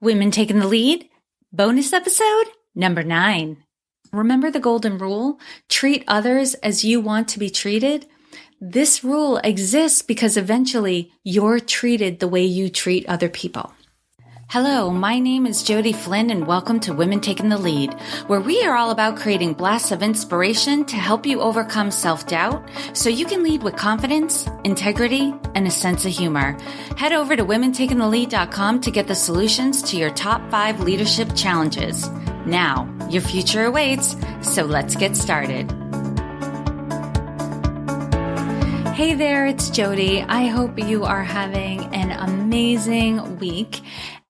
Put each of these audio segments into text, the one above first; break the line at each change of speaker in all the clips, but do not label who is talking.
Women Taking the Lead, bonus episode number 9. Remember the golden rule? Treat others as you want to be treated. This rule exists because eventually you're treated the way you treat other people. Hello, my name is Jody Flynn and welcome to Women Taking the Lead, where we are all about creating blasts of inspiration to help you overcome self-doubt so you can lead with confidence, integrity, and a sense of humor. Head over to womentakingthelead.com to get the solutions to your top 5 leadership challenges. Now, your future awaits, so let's get started. Hey there, it's Jody. I hope you are having an amazing week.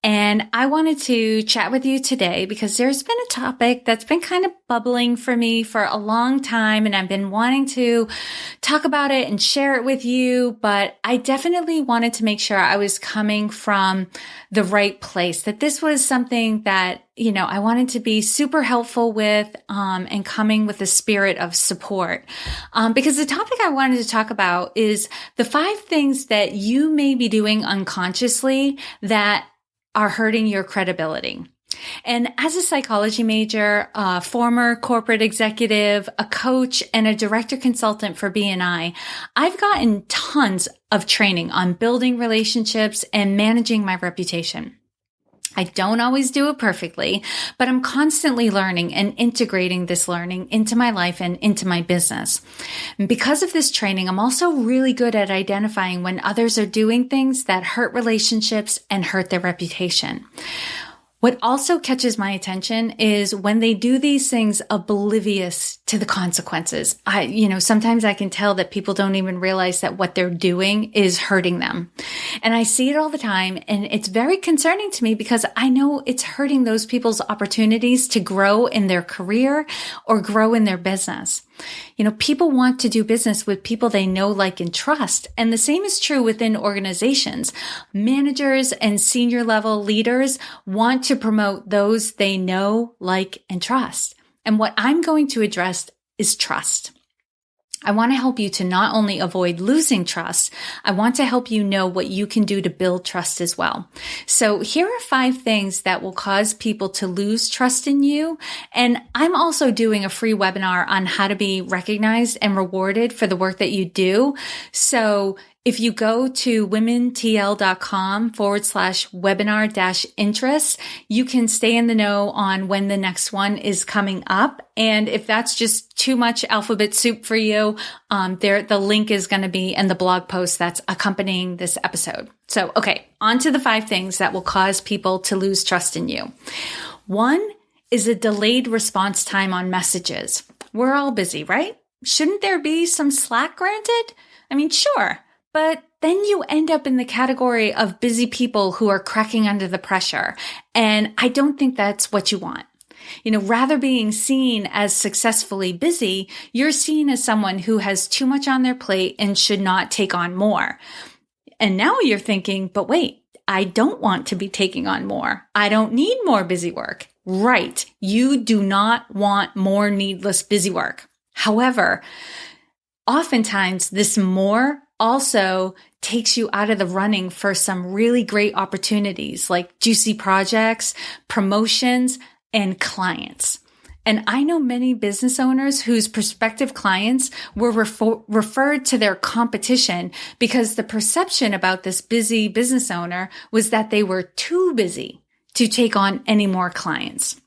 And I wanted to chat with you today because there's been a topic that's been kind of bubbling for me for a long time, and I've been wanting to talk about it and share it with you, but I definitely wanted to make sure I was coming from the right place, that this was something that, I wanted to be super helpful with, and coming with a spirit of support. Because the topic I wanted to talk about is the 5 things that you may be doing unconsciously that are hurting your credibility. And as a psychology major, a former corporate executive, a coach, and a director consultant for BNI, I've gotten tons of training on building relationships and managing my reputation. I don't always do it perfectly, but I'm constantly learning and integrating this learning into my life and into my business. And because of this training, I'm also really good at identifying when others are doing things that hurt relationships and hurt their reputation. What also catches my attention is when they do these things oblivious to the consequences. Sometimes I can tell that people don't even realize that what they're doing is hurting them. And I see it all the time, and it's very concerning to me because I know it's hurting those people's opportunities to grow in their career or grow in their business. People want to do business with people they know, like, and trust. And the same is true within organizations. Managers and senior level leaders want to promote those they know, like, and trust. And what I'm going to address is trust. I want to help you to not only avoid losing trust, I want to help you know what you can do to build trust as well. So here are 5 things that will cause people to lose trust in you. And I'm also doing a free webinar on how to be recognized and rewarded for the work that you do. So if you go to womentl.com/webinar-interest, you can stay in the know on when the next one is coming up. And if that's just too much alphabet soup for you, the link is going to be in the blog post that's accompanying this episode. So, okay, on to the 5 things that will cause people to lose trust in you. 1 is a delayed response time on messages. We're all busy, right? Shouldn't there be some slack granted? I mean, sure. But then you end up in the category of busy people who are cracking under the pressure. And I don't think that's what you want. Rather being seen as successfully busy, you're seen as someone who has too much on their plate and should not take on more. And now you're thinking, but wait, I don't want to be taking on more. I don't need more busy work. Right. You do not want more needless busy work. However, oftentimes this more also takes you out of the running for some really great opportunities like juicy projects, promotions, and clients. And I know many business owners whose prospective clients were referred to their competition because the perception about this busy business owner was that they were too busy to take on any more clients.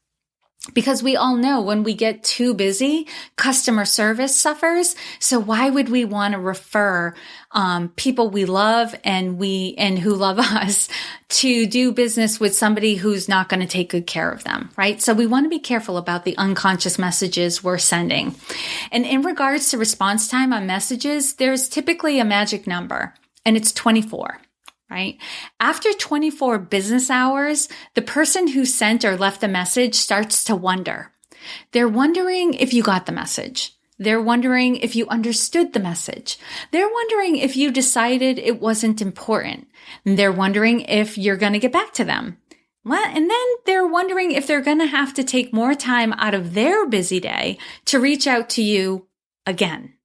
Because we all know when we get too busy, customer service suffers. So why would we want to refer people we love and who love us to do business with somebody who's not going to take good care of them, right? So we want to be careful about the unconscious messages we're sending. And in regards to response time on messages, there's typically a magic number, and it's 24. Right? After 24 business hours, the person who sent or left the message starts to wonder. They're wondering if you got the message. They're wondering if you understood the message. They're wondering if you decided it wasn't important. They're wondering if you're going to get back to them. And then they're wondering if they're going to have to take more time out of their busy day to reach out to you again.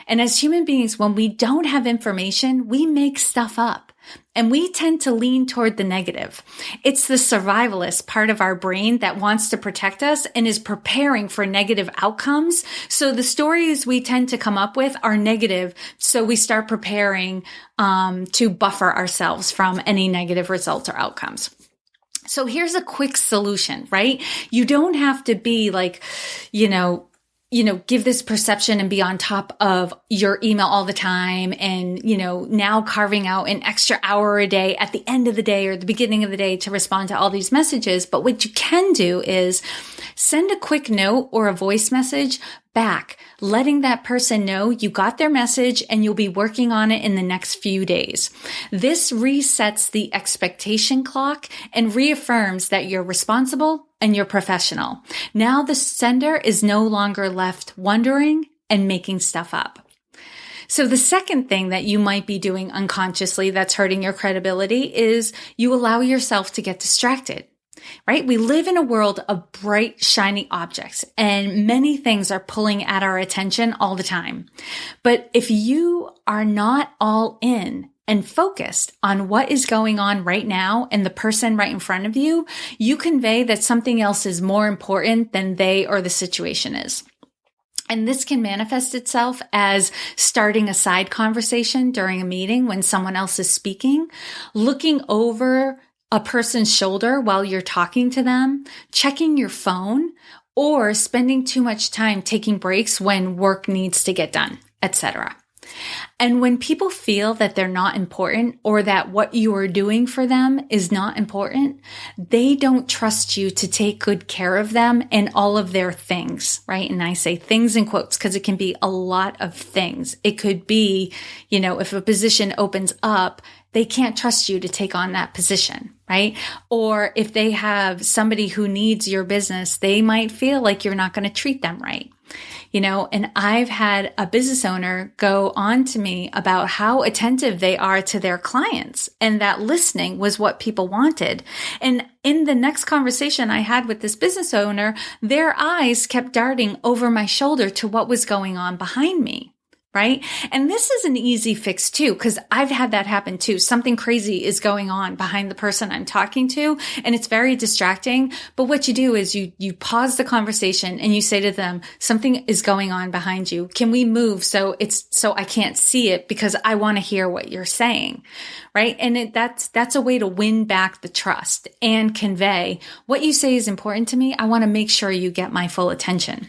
And as human beings, when we don't have information, we make stuff up. and we tend to lean toward the negative. It's the survivalist part of our brain that wants to protect us and is preparing for negative outcomes. So the stories we tend to come up with are negative. So we start preparing to buffer ourselves from any negative results or outcomes. So here's a quick solution, right? You don't have to be like, give this perception and be on top of your email all the time and, now carving out an extra hour a day at the end of the day or the beginning of the day to respond to all these messages. But what you can do is send a quick note or a voice message back, letting that person know you got their message and you'll be working on it in the next few days. This resets the expectation clock and reaffirms that you're responsible and you're professional. Now the sender is no longer left wondering and making stuff up. So the second thing that you might be doing unconsciously that's hurting your credibility is you allow yourself to get distracted. Right? We live in a world of bright, shiny objects, and many things are pulling at our attention all the time. But if you are not all in and focused on what is going on right now and the person right in front of you, you convey that something else is more important than they or the situation is. And this can manifest itself as starting a side conversation during a meeting when someone else is speaking, looking over a person's shoulder while you're talking to them, checking your phone, or spending too much time taking breaks when work needs to get done, etc. And when people feel that they're not important or that what you are doing for them is not important, they don't trust you to take good care of them and all of their things, right? And I say things in quotes because it can be a lot of things. It could be, if a position opens up, they can't trust you to take on that position, right? Or if they have somebody who needs your business, they might feel like you're not going to treat them right. And I've had a business owner go on to me about how attentive they are to their clients and that listening was what people wanted. And in the next conversation I had with this business owner, their eyes kept darting over my shoulder to what was going on behind me. Right? And this is an easy fix too, because I've had that happen too. Something crazy is going on behind the person I'm talking to, and it's very distracting. But what you do is you pause the conversation and you say to them, something is going on behind you. Can we move so I can't see it because I want to hear what you're saying? Right? And that's a way to win back the trust and convey what you say is important to me. I want to make sure you get my full attention.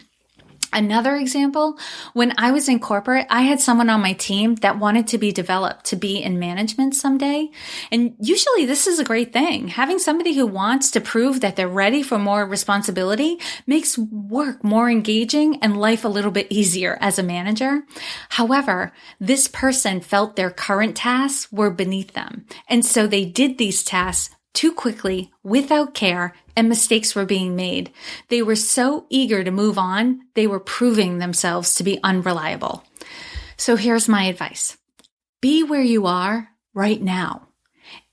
Another example, when I was in corporate, I had someone on my team that wanted to be developed to be in management someday. And usually this is a great thing. Having somebody who wants to prove that they're ready for more responsibility makes work more engaging and life a little bit easier as a manager. However, this person felt their current tasks were beneath them. And so they did these tasks too quickly, without care, and mistakes were being made. They were so eager to move on, they were proving themselves to be unreliable. So here's my advice. Be where you are right now.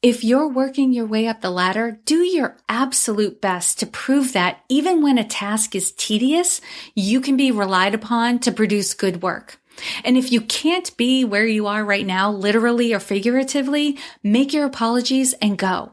If you're working your way up the ladder, do your absolute best to prove that even when a task is tedious, you can be relied upon to produce good work. And if you can't be where you are right now, literally or figuratively, make your apologies and go.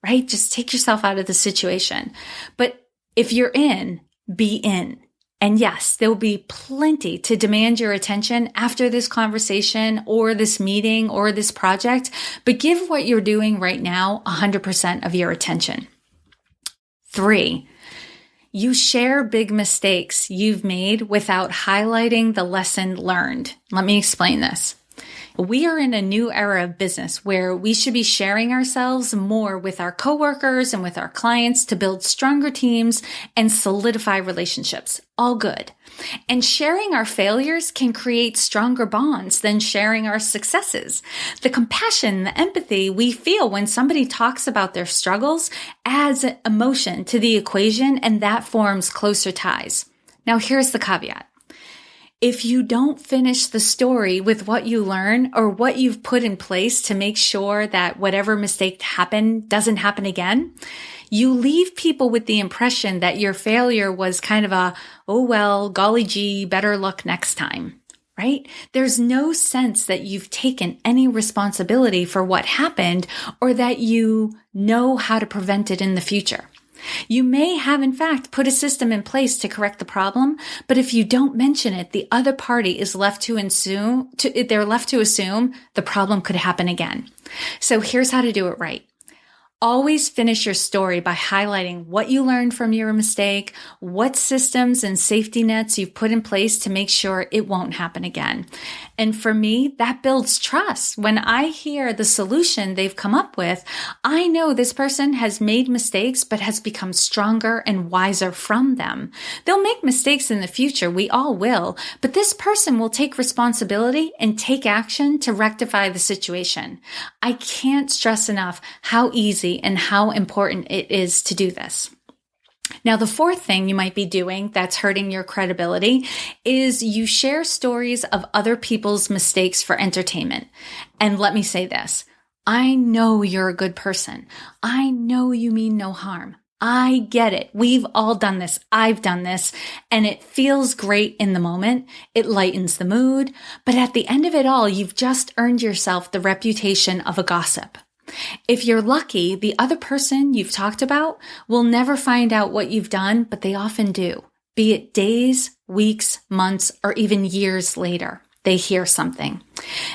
Right? Just take yourself out of the situation. But if you're in, be in. And yes, there will be plenty to demand your attention after this conversation or this meeting or this project, but give what you're doing right now 100% of your attention. 3, you share big mistakes you've made without highlighting the lesson learned. Let me explain this. We are in a new era of business where we should be sharing ourselves more with our coworkers and with our clients to build stronger teams and solidify relationships. All good. And sharing our failures can create stronger bonds than sharing our successes. The compassion, the empathy we feel when somebody talks about their struggles adds emotion to the equation, and that forms closer ties. Now, here's the caveat. If you don't finish the story with what you learn or what you've put in place to make sure that whatever mistake happened doesn't happen again, you leave people with the impression that your failure was kind of a, oh well, golly gee, better luck next time, right? There's no sense that you've taken any responsibility for what happened or that you know how to prevent it in the future. You may have, in fact, put a system in place to correct the problem, but if you don't mention it, the other party is left to assume the problem could happen again. So here's how to do it right. Always finish your story by highlighting what you learned from your mistake, what systems and safety nets you've put in place to make sure it won't happen again. And for me, that builds trust. When I hear the solution they've come up with, I know this person has made mistakes but has become stronger and wiser from them. They'll make mistakes in the future, we all will, but this person will take responsibility and take action to rectify the situation. I can't stress enough how easy and how important it is to do this. Now, the fourth thing you might be doing that's hurting your credibility is you share stories of other people's mistakes for entertainment. And let me say this, I know you're a good person. I know you mean no harm. I get it. We've all done this. I've done this, and it feels great in the moment. It lightens the mood. But at the end of it all, you've just earned yourself the reputation of a gossip. If you're lucky, the other person you've talked about will never find out what you've done, but they often do. Be it days, weeks, months, or even years later, they hear something.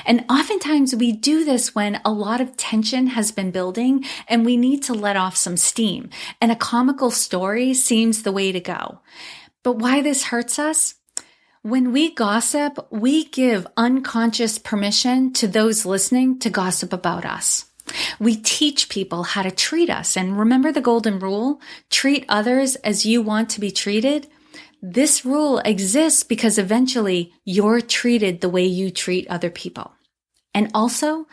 And oftentimes we do this when a lot of tension has been building and we need to let off some steam, and a comical story seems the way to go. But why this hurts us? When we gossip, we give unconscious permission to those listening to gossip about us. We teach people how to treat us. And remember the golden rule? Treat others as you want to be treated. This rule exists because eventually you're treated the way you treat other people. And also,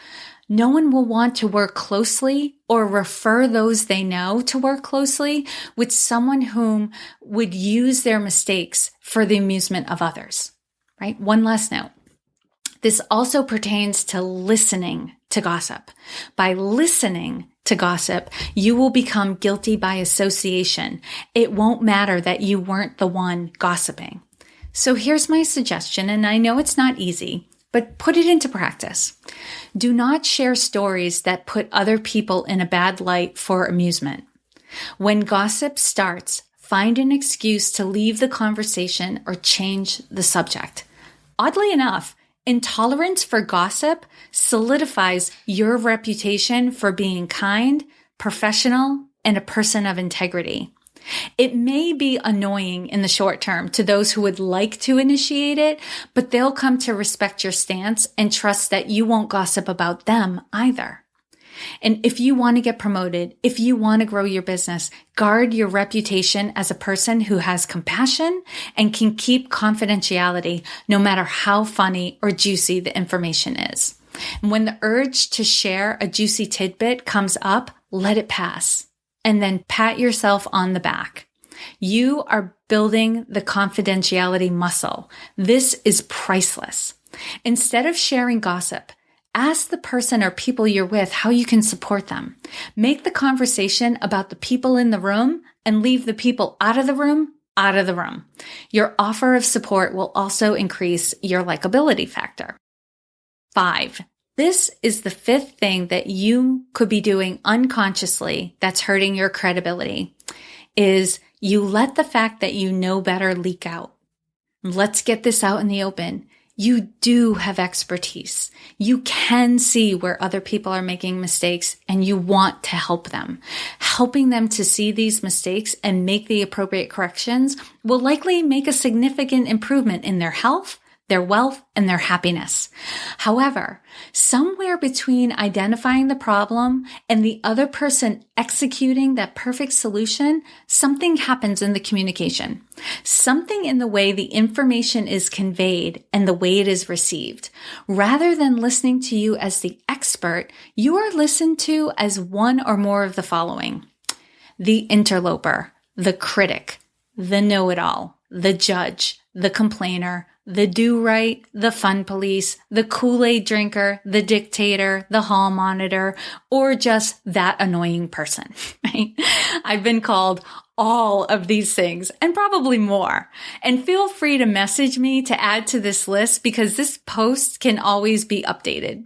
no one will want to work closely or refer those they know to work closely with someone whom would use their mistakes for the amusement of others, right? One last note. This also pertains to listening to gossip. By listening to gossip, you will become guilty by association. It won't matter that you weren't the one gossiping. So here's my suggestion, and I know it's not easy, but put it into practice. Do not share stories that put other people in a bad light for amusement. When gossip starts, find an excuse to leave the conversation or change the subject. Oddly enough, intolerance for gossip solidifies your reputation for being kind, professional, and a person of integrity. It may be annoying in the short term to those who would like to initiate it, but they'll come to respect your stance and trust that you won't gossip about them either. And if you want to get promoted, if you want to grow your business, guard your reputation as a person who has compassion and can keep confidentiality no matter how funny or juicy the information is. And when the urge to share a juicy tidbit comes up, let it pass and then pat yourself on the back. You are building the confidentiality muscle. This is priceless. Instead of sharing gossip, ask the person or people you're with how you can support them. Make the conversation about the people in the room and leave the people out of the room. Your offer of support will also increase your likability factor. 5. This is the fifth thing that you could be doing unconsciously that's hurting your credibility, is you let the fact that you know better leak out. Let's get this out in the open. You do have expertise. You can see where other people are making mistakes and you want to help them. Helping them to see these mistakes and make the appropriate corrections will likely make a significant improvement in their health, their wealth, and their happiness. However, somewhere between identifying the problem and the other person executing that perfect solution, something happens in the communication. Something in the way the information is conveyed and the way it is received. Rather than listening to you as the expert, you are listened to as one or more of the following: the interloper, the critic, the know-it-all, the judge, the complainer, the do-right, the fun police, the Kool-Aid drinker, the dictator, the hall monitor, or just that annoying person, right? I've been called all of these things and probably more. And feel free to message me to add to this list because this post can always be updated.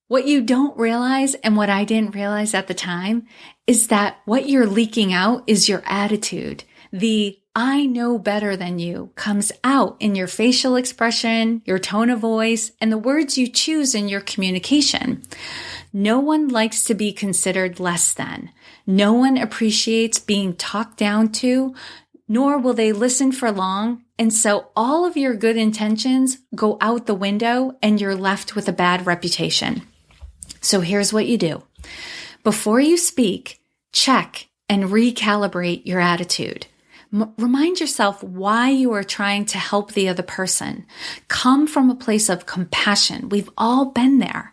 What you don't realize, and what I didn't realize at the time, is that what you're leaking out is your attitude. The I know better than you comes out in your facial expression, your tone of voice, and the words you choose in your communication. No one likes to be considered less than. No one appreciates being talked down to, nor will they listen for long. And so all of your good intentions go out the window and you're left with a bad reputation. So here's what you do. Before you speak, check and recalibrate your attitude. Remind yourself why you are trying to help the other person. Come from a place of compassion. We've all been there.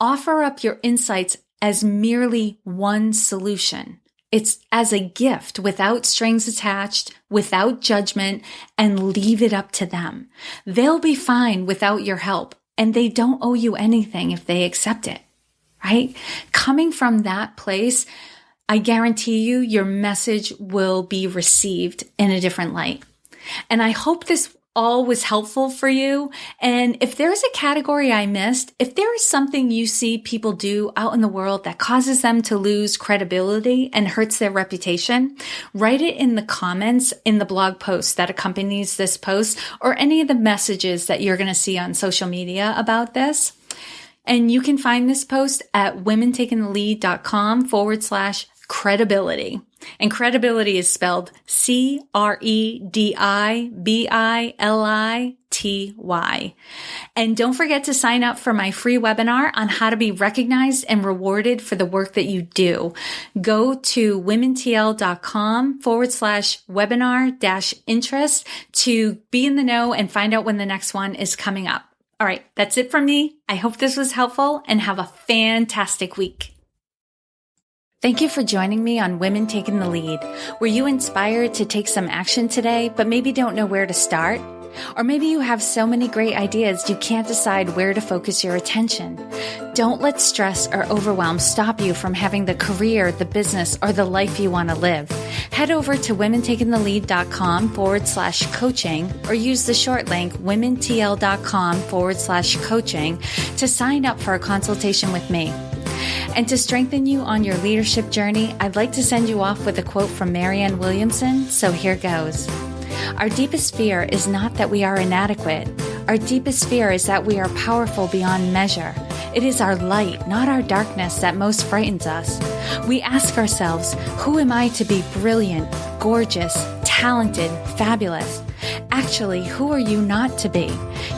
Offer up your insights as merely one solution. It's as a gift without strings attached, without judgment, and leave it up to them. They'll be fine without your help, and they don't owe you anything if they accept it, right? Coming from that place, I guarantee you your message will be received in a different light. And I hope this all was helpful for you. And if there's a category I missed, if there is something you see people do out in the world that causes them to lose credibility and hurts their reputation, write it in the comments in the blog post that accompanies this post or any of the messages that you're going to see on social media about this. And you can find this post at womentakingthelead.com/credibility. And credibility is spelled CREDIBILITY. And don't forget to sign up for my free webinar on how to be recognized and rewarded for the work that you do. Go to womentl.com/webinar-interest to be in the know and find out when the next one is coming up. All right, that's it from me. I hope this was helpful and have a fantastic week. Thank you for joining me on Women Taking the Lead. Were you inspired to take some action today, but maybe don't know where to start? Or maybe you have so many great ideas you can't decide where to focus your attention. Don't let stress or overwhelm stop you from having the career, the business, or the life you want to live. Head over to womentakingthelead.com/coaching or use the short link womentl.com/coaching to sign up for a consultation with me. And to strengthen you on your leadership journey, I'd like to send you off with a quote from Marianne Williamson, so here goes. Our deepest fear is not that we are inadequate. Our deepest fear is that we are powerful beyond measure. It is our light, not our darkness, that most frightens us. We ask ourselves, who am I to be brilliant, gorgeous, talented, fabulous? Actually, who are you not to be?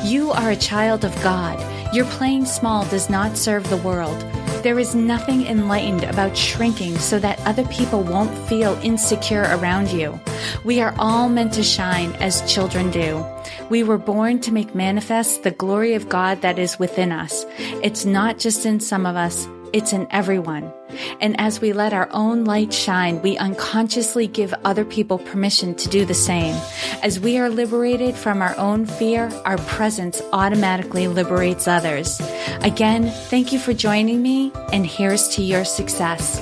You are a child of God. Your playing small does not serve the world. There is nothing enlightened about shrinking so that other people won't feel insecure around you. We are all meant to shine as children do. We were born to make manifest the glory of God that is within us. It's not just in some of us, it's in everyone. And as we let our own light shine, we unconsciously give other people permission to do the same. As we are liberated from our own fear, our presence automatically liberates others. Again, thank you for joining me, and here's to your success.